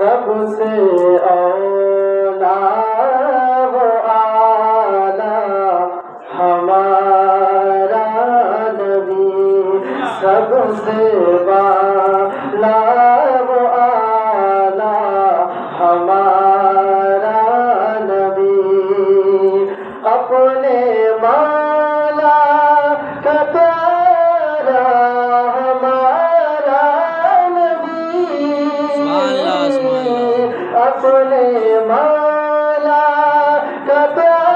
سب سے اولا و اعلی ہمارا نبی، سب سے بالا و اعلی ہمارا نبی، اپنے مولا کا پیارا ہمارا نبی، اپنے مولا کا پیارا